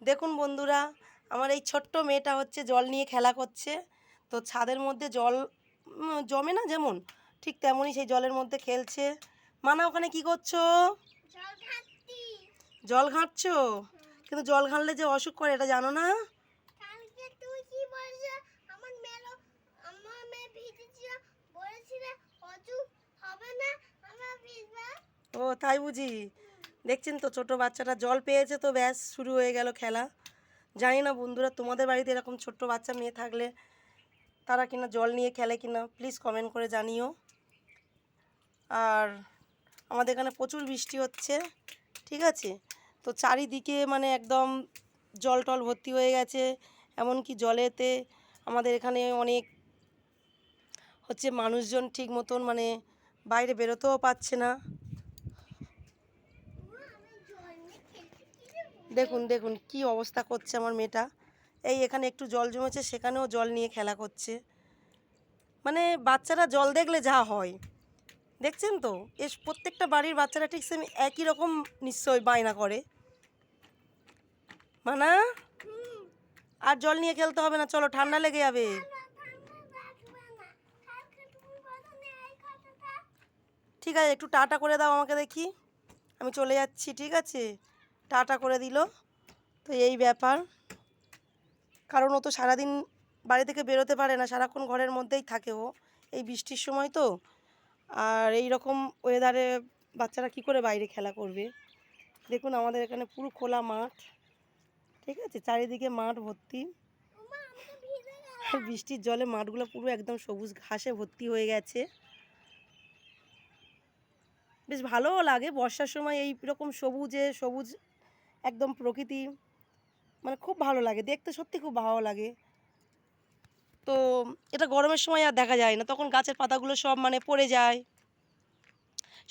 দেখুন বন্ধুরা, আমার এই ছোট্ট মেয়েটা হচ্ছে জল নিয়ে খেলা করছে। তো ছাদের মধ্যে জল জমে না যেমন, ঠিক তেমনই সেই জলের মধ্যে খেলছে। মানা, ওখানে কি করছো? জল ঘাঁটছো? কিন্তু জল ঘাঁটলে যে অসুখ করে এটা জানো না? ও তাই বুঝি। দেখছেন তো, ছোট বাচ্চাটা জল পেয়েছে তো ব্যাস শুরু হয়ে গেল খেলা। জানি না বন্ধুরা, তোমাদের বাড়িতে এরকম ছোট্ট বাচ্চা মেয়ে থাকলে তারা কিনা জল নিয়ে খেলে কিনা, প্লিজ কমেন্ট করে জানিও। আর আমাদের এখানে প্রচুর বৃষ্টি হচ্ছে, ঠিক আছে। তো চারিদিকে মানে একদম জল টল ভর্তি হয়ে গেছে। এমনকি জলেতে আমাদের এখানে অনেক হচ্ছে মানুষজন ঠিক মতন মানে বাইরে বেরোতেও পারছে না। দেখুন দেখুন কি অবস্থা করছে আমার মেয়েটা। এই এখানে একটু জল জমেছে, সেখানেও জল নিয়ে খেলা করছে। মানে বাচ্চারা জল দেখলে যা হয়, দেখছেন তো। প্রত্যেকটা বাড়ির বাচ্চারা ঠিক সেম একই রকম নিশ্চয়ই বায়না করে। মানা, আর জল নিয়ে খেলতে হবে না, চলো ঠান্ডা লেগে যাবে। ঠিক আছে, একটু টাটা করে দাও আমাকে দেখি, আমি চলে যাচ্ছি, ঠিক আছে। টাটা করে দিল। তো এই ব্যাপার, কারণ ও তো সারাদিন বাড়ি থেকে বেরোতে পারে না, সারাক্ষণ ঘরের মধ্যেই থাকে ও, এই বৃষ্টির সময় তো। আর এই রকম ওয়েদারে বাচ্চারা কি করে বাইরে খেলা করবে। দেখুন আমাদের এখানে পুরো খোলা মাঠ, ঠিক আছে, চারিদিকে মাঠ ভর্তি। আর বৃষ্টির জলে মাঠগুলো পুরো একদম সবুজ ঘাসে ভর্তি হয়ে গেছে। বেশ ভালোও লাগে বর্ষার সময় এই রকম সবুজে সবুজ একদম প্রকৃতি, মানে খুব ভালো লাগে দেখতে, সত্যি খুব ভালো লাগে। তো এটা গরমের সময় আর দেখা যায় না, তখন গাছের পাতাগুলো সব মানে পড়ে যায়,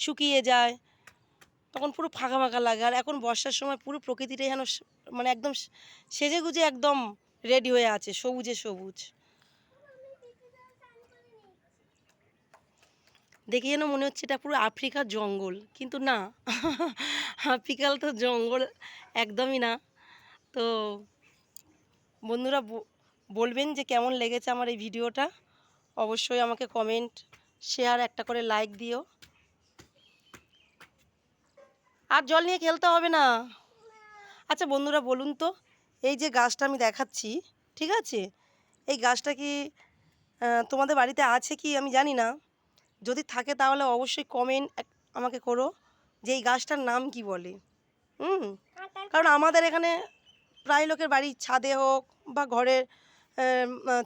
শুকিয়ে যায়, তখন পুরো ফাঁকা ফাঁকা লাগে। আর এখন বর্ষার সময় পুরো প্রকৃতিটাই যেন মানে একদম সেজে গুজে একদম রেডি হয়ে আছে, সবুজে সবুজ। দেখে যেন মনে হচ্ছে এটা পুরো আফ্রিকার জঙ্গল, কিন্তু না, আফ্রিকার তো জঙ্গল একদমই না। তো বন্ধুরা বলবেন যে কেমন লেগেছে আমার এই ভিডিওটা, অবশ্যই আমাকে কমেন্ট, শেয়ার, একটা করে লাইক দিও। আর জল নিয়ে খেলতে হবে না। আচ্ছা বন্ধুরা বলুন তো, এই যে গাছটা আমি দেখাচ্ছি, ঠিক আছে, এই গাছটা কি তোমাদের বাড়িতে আছে কি আমি জানি না। যদি থাকে তাহলে অবশ্যই কমেন্ট আমাকে করো যে এই গাছটার নাম কি বলে। কারণ আমাদের এখানে প্রায় লোকের বাড়ির ছাদে হোক বা ঘরের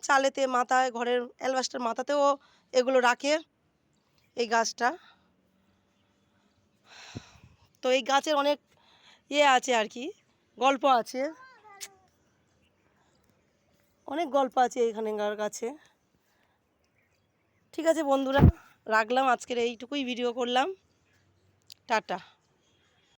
চালেতে, মাথায়, ঘরের অ্যালবাস্টার মাথাতেও এগুলো রাখে, এই গাছটা। তো এই গাছের অনেক আছে আর কি, গল্প আছে, অনেক গল্প আছে এখানকার গাছে। ঠিক আছে বন্ধুরা, রাখলাম, আজকের এইটুকুই ভিডিও করলাম। টাটা।